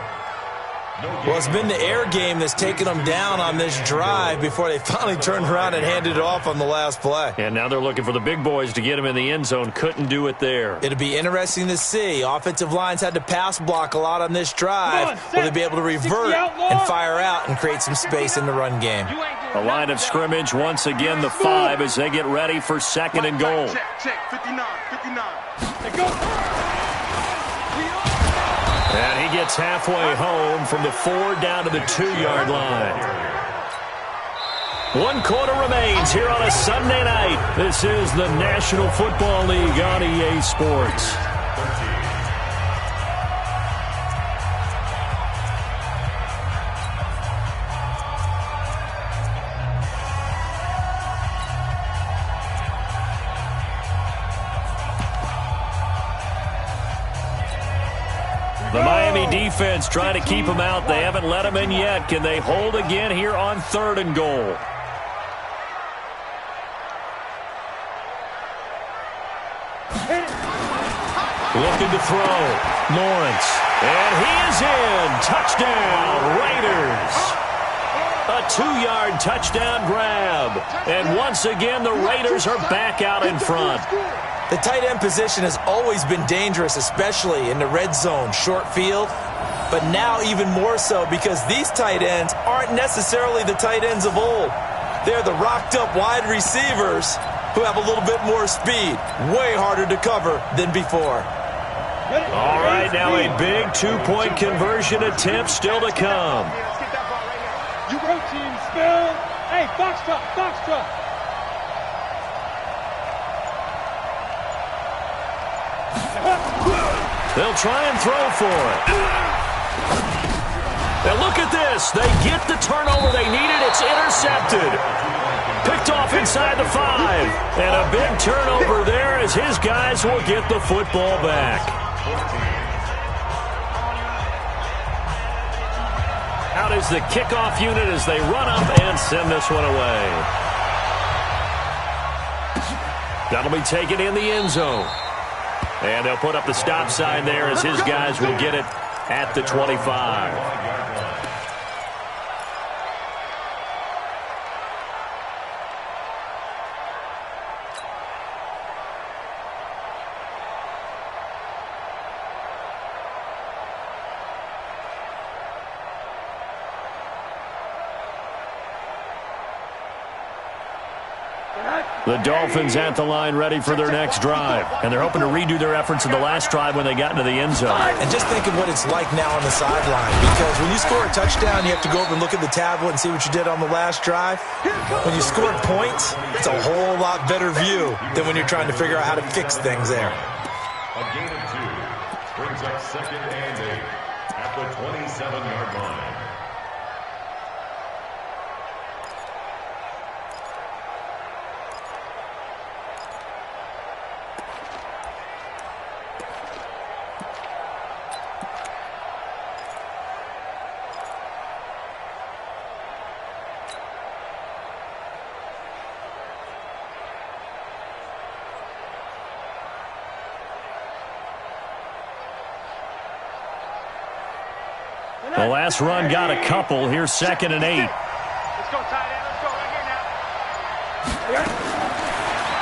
Well, it's been the air game that's taken them down on this drive before they finally turned around and handed it off on the last play. And now they're looking for the big boys to get him in the end zone. Couldn't do it there. It'll be interesting to see. Offensive lines had to pass block a lot on this drive. Will they be able to revert and fire out and create some space in the run game? A line of scrimmage, once again the 5 as they get ready for 2nd and goal. Check. 59. They go. And he gets halfway home from the 4 down to the 2-yard line. 1 quarter remains here on a Sunday night. This is the National Football League on EA Sports. The Miami defense trying to keep him out. They haven't let him in yet. Can they hold again here on 3rd and goal? Looking to throw. Lawrence. And he is in. Touchdown, Raiders. A 2-yard touchdown grab. And once again, the Raiders are back out in front. The tight end position has always been dangerous, especially in the red zone, short field. But now even more so because these tight ends aren't necessarily the tight ends of old. They're the rocked-up wide receivers who have a little bit more speed. Way harder to cover than before. All right, now a big 2-point conversion attempt still to come. You go, team, spill. Hey, Foxtrot. They'll try and throw for it. Now look at this. They get the turnover they needed. It's intercepted. Picked off inside the 5. And a big turnover there as his guys will get the football back. Out is the kickoff unit as they run up and send this one away. That'll be taken in the end zone. And they'll put up the stop sign there as his guys will get it at the 25. The Dolphins at the line ready for their next drive. And they're hoping to redo their efforts in the last drive when they got into the end zone. And just think of what it's like now on the sideline. Because when you score a touchdown, you have to go over and look at the tablet and see what you did on the last drive. When you score points, it's a whole lot better view than when you're trying to figure out how to fix things there. A gain of 2 brings up 2nd and 8 at the 27-yard line. The last run got a couple. Here's 2nd and 8. Let's go, tight end. Let's go right here now.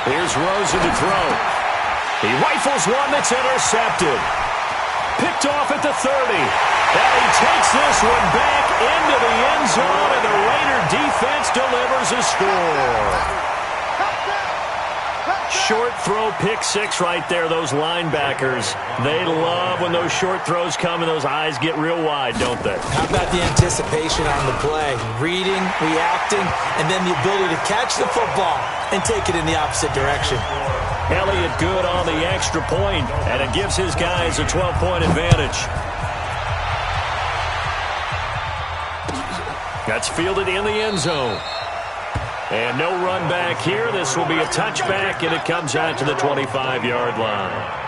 Here's Rosen to throw. He rifles one that's intercepted. Picked off at the 30. And he takes this one back into the end zone, and the Raider defense delivers a score. short throw pick six right there, those linebackers. They love when those short throws come and those eyes get real wide, don't they? How about the anticipation on the play? Reading, reacting, and then the ability to catch the football and take it in the opposite direction. Elliott good on the extra point, and it gives his guys a 12-point advantage. That's fielded in the end zone. And no run back here. This will be a touchback, and it comes out to the 25-yard line.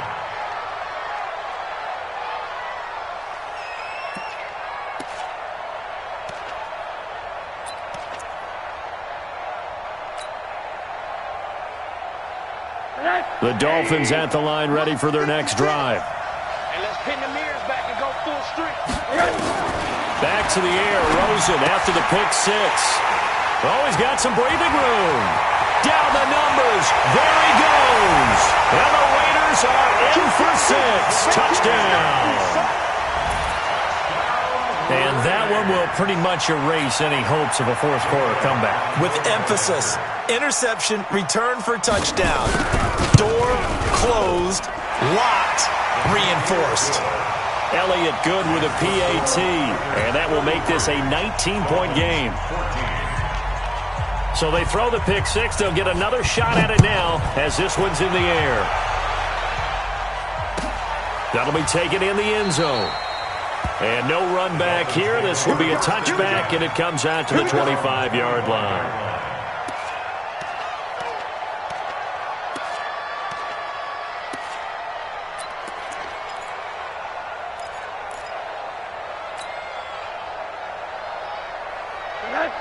The Dolphins at the line ready for their next drive. And let's pin the mirrors back and go full streak. Back to the air. Rosen after the pick six. Oh, he's got some breathing room. Down the numbers. There he goes. And the Raiders are in for six. Touchdown. And that one will pretty much erase any hopes of a fourth quarter comeback. With emphasis, interception, return for touchdown. Door closed, locked, reinforced. Elliott good with a PAT. And that will make this a 19-point game. So they throw the pick six. They'll get another shot at it now as this one's in the air. That'll be taken in the end zone. And no run back here. This will be a touchback, and it comes out to the 25-yard line.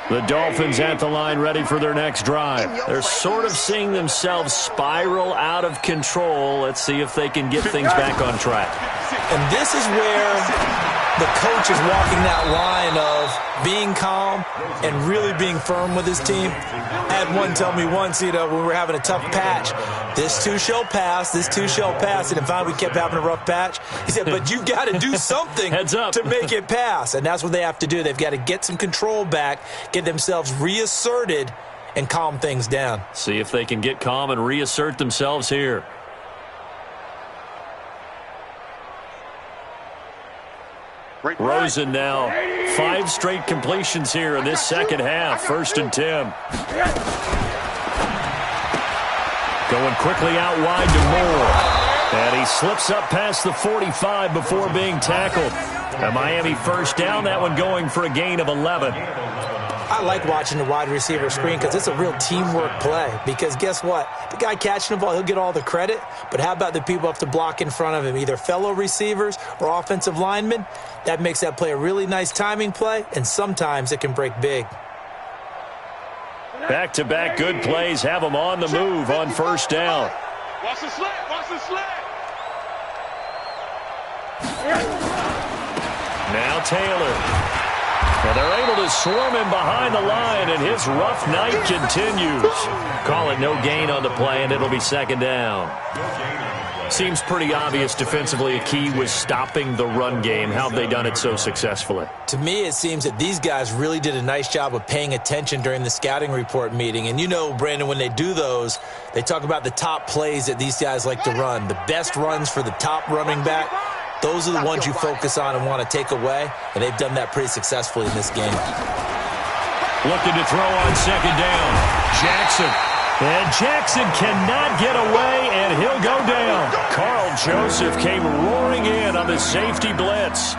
The Dolphins at the line ready for their next drive. They're sort of seeing themselves spiral out of control. Let's see if they can get things back on track. And this is where the coach is walking that line of being calm and really being firm with his team. I had one tell me once, when we were having a tough patch, this too shall pass, this too shall pass. And finally we kept having a rough patch. He said, but you've got to do something Heads up. to make it pass. And that's what they have to do. They've got to get some control back, get themselves reasserted, and calm things down. See if they can get calm and reassert themselves here. Rosen now, 5 straight completions here in this second half. 1st and 10. Going quickly out wide to Moore. And he slips up past the 45 before being tackled. A Miami first down, that one going for a gain of 11. I like watching the wide receiver screen because it's a real teamwork play. Because guess what? The guy catching the ball, he'll get all the credit. But how about the people up to block in front of him, either fellow receivers or offensive linemen? That makes that play a really nice timing play, and sometimes it can break big. Back-to-back good plays have them on the move on first down. Watch the slant, watch the slant. Now Taylor. And they're able to swarm him behind the line, and his rough night continues. Call it no gain on the play, and it'll be second down. Seems pretty obvious defensively a key was stopping the run game. How have they done it so successfully? To me, it seems that these guys really did a nice job of paying attention during the scouting report meeting. And you know, Brandon, when they do those, they talk about the top plays that these guys like to run. The best runs for the top running back. Those are the ones you focus on and want to take away, and they've done that pretty successfully in this game. Looking to throw on second down. Jackson. And Jackson cannot get away, and he'll go down. Carl Joseph came roaring in on the safety blitz.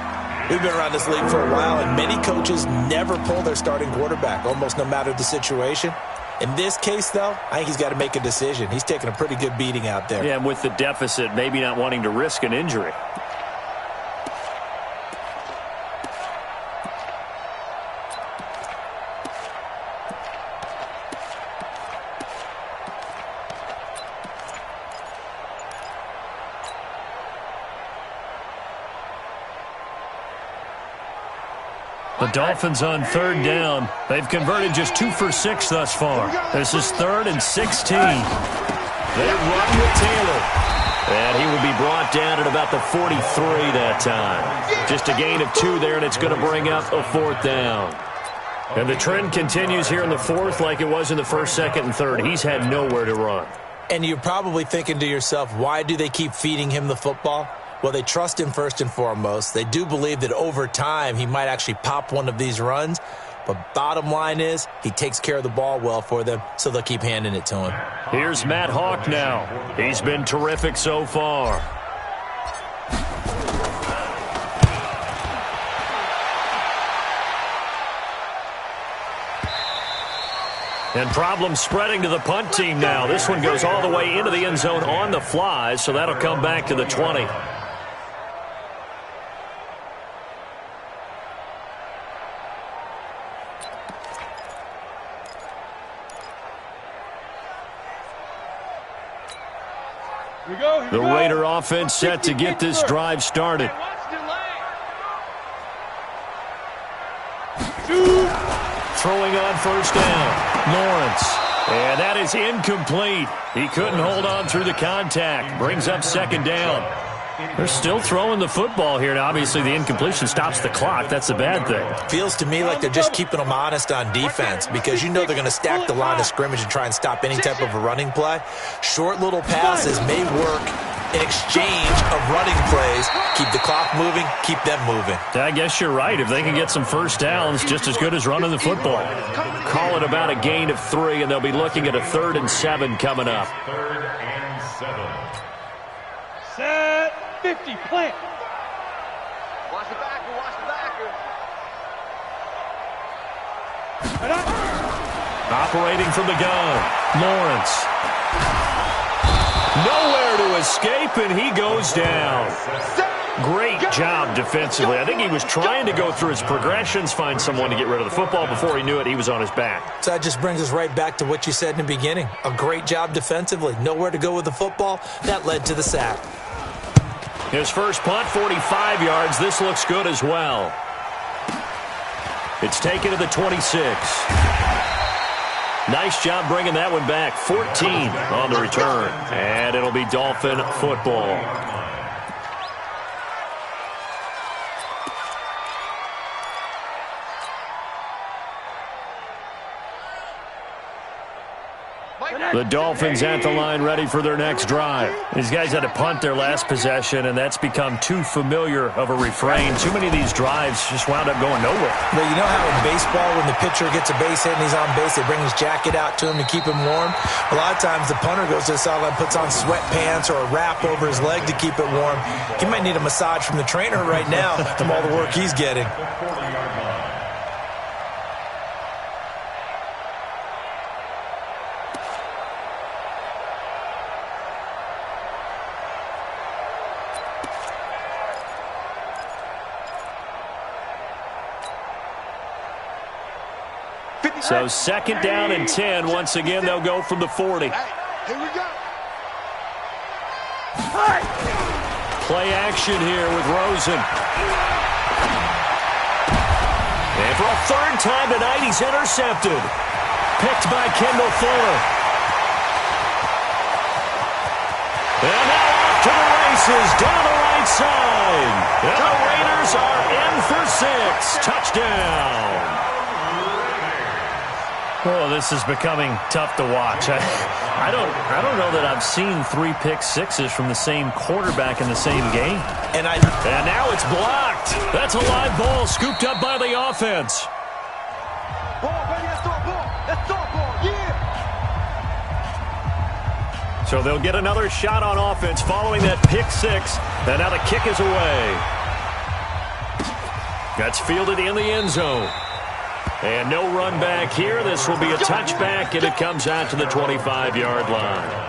We've been around this league for a while, and many coaches never pull their starting quarterback, almost no matter the situation. In this case, though, I think he's got to make a decision. He's taking a pretty good beating out there. Yeah, and with the deficit, maybe not wanting to risk an injury. The Dolphins on third down. They've converted just 2 for 6 thus far. This is 3rd and 16. They run with Taylor. And he will be brought down at about the 43 that time. Just a gain of 2 there, and it's going to bring up a 4th down. And the trend continues here in the 4th like it was in the 1st, 2nd, and 3rd. He's had nowhere to run. And you're probably thinking to yourself, why do they keep feeding him the football? Well, they trust him first and foremost. They do believe that over time he might actually pop one of these runs. But bottom line is he takes care of the ball well for them, so they'll keep handing it to him. Here's Matt Hawk now. He's been terrific so far. And problems spreading to the punt team now. This one goes all the way into the end zone on the fly, so that'll come back to the 20. The Raider offense set to get this drive started. Throwing on first down, Lawrence. And that is incomplete. He couldn't hold on through the contact. Brings up second down. They're still throwing the football here. Now, obviously, the incompletion stops the clock. That's the bad thing. Feels to me like they're just keeping them honest on defense because you know they're going to stack the line of scrimmage and try and stop any type of a running play. Short little passes may work in exchange of running plays. Keep the clock moving, keep them moving. I guess you're right. If they can get some first downs, just as good as running the football. Call it about a gain of 3, and they'll be looking at a 3rd and 7 coming up. 3rd and 7. Set 50, plant. Watch the backer, watch the backer. Operating from the gun, Lawrence. Nowhere to escape, and he goes down. Great job defensively. I think he was trying to go through his progressions, find someone to get rid of the football. Before he knew it, he was on his back. So that just brings us right back to what you said in the beginning. A great job defensively. Nowhere to go with the football. That led to the sack. His first punt, 45 yards. This looks good as well. It's taken to the 26. Nice job bringing that one back. 14 on the return. And it'll be Dolphin football. The Dolphins at the line ready for their next drive. These guys had to punt their last possession, and that's become too familiar of a refrain. Too many of these drives just wound up going nowhere. But you know how in baseball, when the pitcher gets a base hit and he's on base, they bring his jacket out to him to keep him warm? A lot of times the punter goes to the sideline, puts on sweatpants or a wrap over his leg to keep it warm. He might need a massage from the trainer right now from all the work he's getting. So 2nd down and 10. Once again, they'll go from the 40. Here we go. Play action here with Rosen. And for a 3rd time tonight, he's intercepted. Picked by Kendall Fuller. And now off to the races down the right side. And the Raiders are in for 6. Touchdown. Oh, this is becoming tough to watch. I don't know that I've seen 3 pick-sixes from the same quarterback in the same game. And now it's blocked. That's a live ball scooped up by the offense. Ball, baby, let's throw a ball. Let's throw a ball, yeah. So they'll get another shot on offense following that pick-6. And now the kick is away. That's fielded in the end zone. And no run back here. This will be a touchback, and it comes out to the 25-yard line.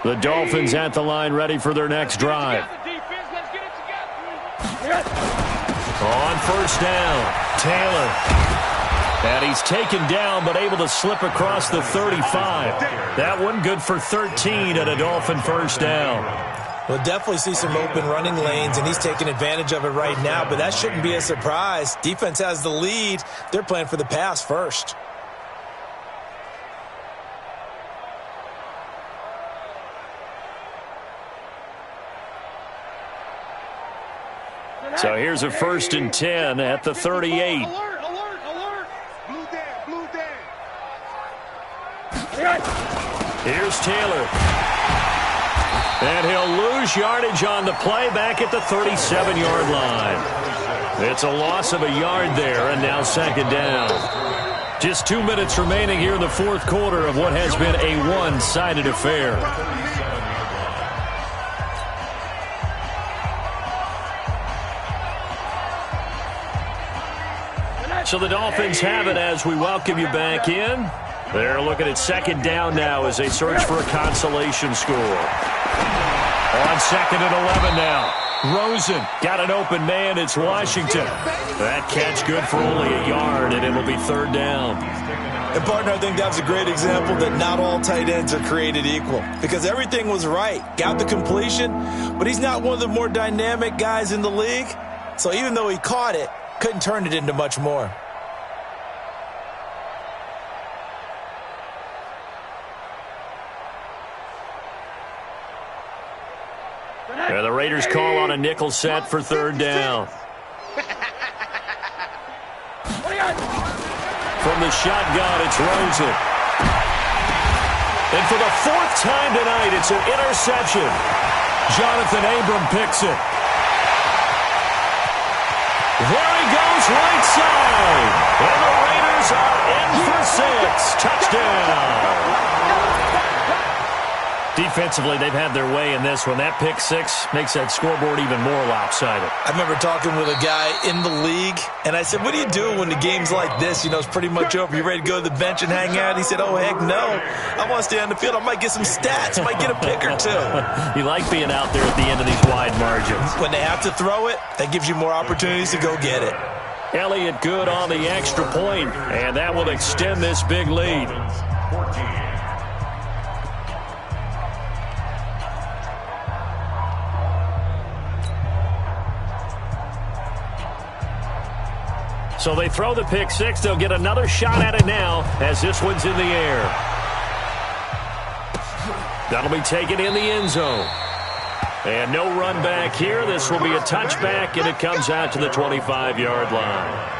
The Dolphins at the line ready for their next drive. On first down, Taylor. And he's taken down but able to slip across the 35. That one good for 13 at a Dolphin first down. We'll definitely see some open running lanes, and he's taking advantage of it right now, but that shouldn't be a surprise. Defense has the lead. They're playing for the pass first. So here's a 1st and 10 at the 38. Alert, alert, alert. Blue Dan, blue Dan. Here's Taylor. And he'll lose yardage on the play back at the 37-yard line. It's a loss of a yard there, and now 2nd down. Just 2 minutes remaining here in the 4th quarter of what has been a one-sided affair. So the Dolphins have it as we welcome you back in. They're looking at 2nd down now as they search for a consolation score. On 2nd and 11 now. Rosen got an open man. It's Washington. That catch good for only a yard, and it'll be 3rd down. And, partner, I think that's a great example that not all tight ends are created equal because everything was right. Got the completion, but he's not one of the more dynamic guys in the league. So even though he caught it, couldn't turn it into much more. And the Raiders call on a nickel set for 3rd down. From the shotgun, it's Rosen. And for the 4th time tonight, it's an interception. Jonathan Abram picks it. There he goes, right side. And the Raiders are in for 6. Touchdown. Defensively, they've had their way in this one. That pick 6 makes that scoreboard even more lopsided. I remember talking with a guy in the league, and I said, what do you do when the game's like this? You know, it's pretty much over. You ready to go to the bench and hang out? He said, oh, heck no. I want to stay on the field. I might get some stats. I might get a pick or two. You like being out there at the end of these wide margins. When they have to throw it, that gives you more opportunities to go get it. Elliott good on the extra point, and that will extend this big lead. 14. So they throw the pick 6. They'll get another shot at it now as this one's in the air. That'll be taken in the end zone. And no run back here. This will be a touchback, and it comes out to the 25-yard line.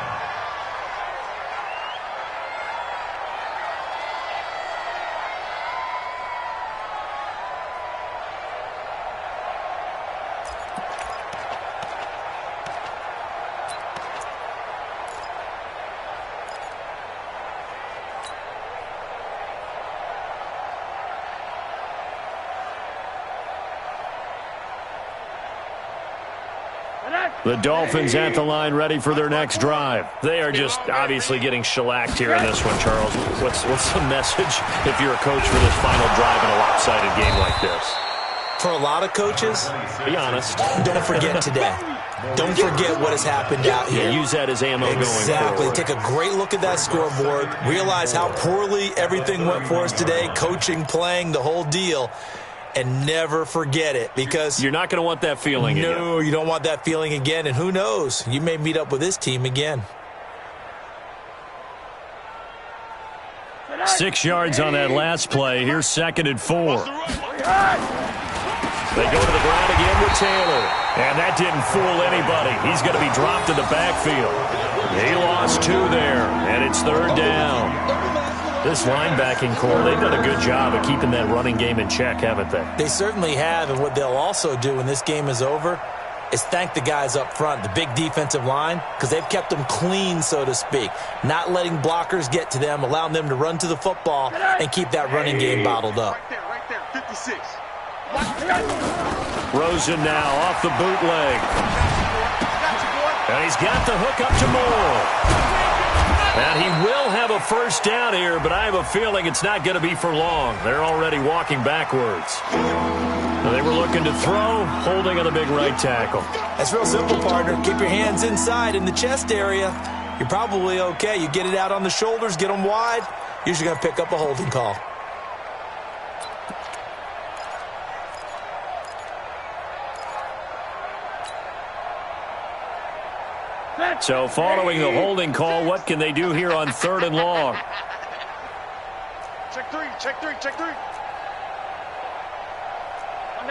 The Dolphins at the line ready for their next drive. They are just obviously getting shellacked here in this one, Charles. What's the message if you're a coach for this final drive in a lopsided game like this? For a lot of coaches, be honest. Don't forget today. Don't forget what has happened out here. Yeah, use that as ammo going forward. Exactly. Take a great look at that scoreboard. Realize how poorly everything went for us today. Coaching, playing, the whole deal. And never forget it, because you're not going to want that feeling again. No, you don't want that feeling again. And who knows? You may meet up with this team again. 6 yards on that last play. Here's 2nd and 4. They go to the ground again with Taylor. And that didn't fool anybody. He's going to be dropped in the backfield. He lost 2 there, and it's 3rd down. This linebacking core, they've done a good job of keeping that running game in check, haven't they? They certainly have, and what they'll also do when this game is over is thank the guys up front, the big defensive line, because they've kept them clean, so to speak. Not letting blockers get to them, allowing them to run to the football and keep that running game bottled up. Right there, 56. Rosen now off the bootleg. And he's got the hook up to Moore. And he will have a first down here, but I have a feeling it's not going to be for long. They're already walking backwards. They were looking to throw, holding on the big right tackle. That's real simple, partner. Keep your hands inside in the chest area. You're probably okay. You get it out on the shoulders, get them wide. Usually going to pick up a holding call. So following the holding call, what can they do here on 3rd and long? Check three, check three, check three.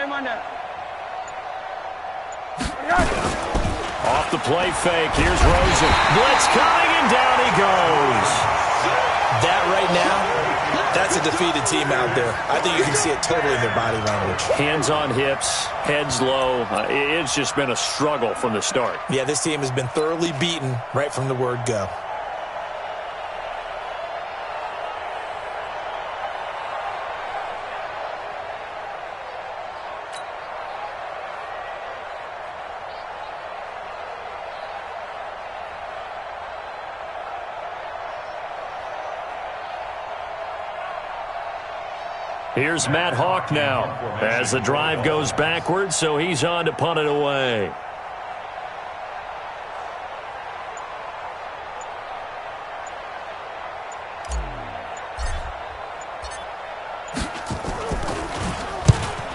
Monday. Off the play fake. Here's Rosen. Blitz coming, and down he goes. That right now, that's a defeated team out there. I think you can see it totally in their body language. Hands on hips, heads low. It's just been a struggle from the start. Yeah, this team has been thoroughly beaten right from the word go. Here's Matt Hawk now as the drive goes backwards, so he's on to punt it away.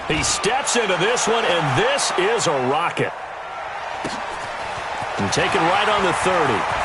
He steps into this one, and this is a rocket. And taken right on the 30.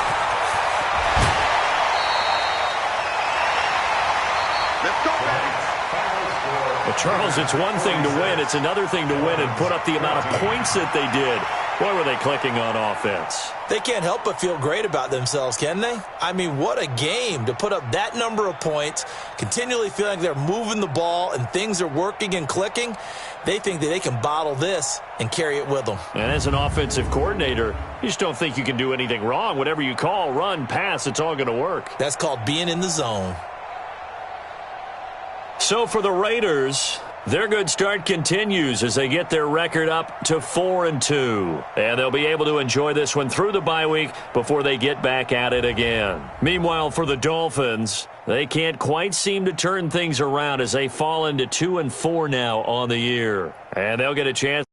Well, Charles, it's one thing to win. It's another thing to win and put up the amount of points that they did. Boy, were they clicking on offense. They can't help but feel great about themselves, can they? I mean, what a game to put up that number of points, continually feeling like they're moving the ball and things are working and clicking. They think that they can bottle this and carry it with them. And as an offensive coordinator, you just don't think you can do anything wrong. Whatever you call, run, pass, it's all going to work. That's called being in the zone. So for the Raiders, their good start continues as they get their record up to 4-2. And they'll be able to enjoy this one through the bye week before they get back at it again. Meanwhile, for the Dolphins, they can't quite seem to turn things around as they fall into 2-4 now on the year. And they'll get a chance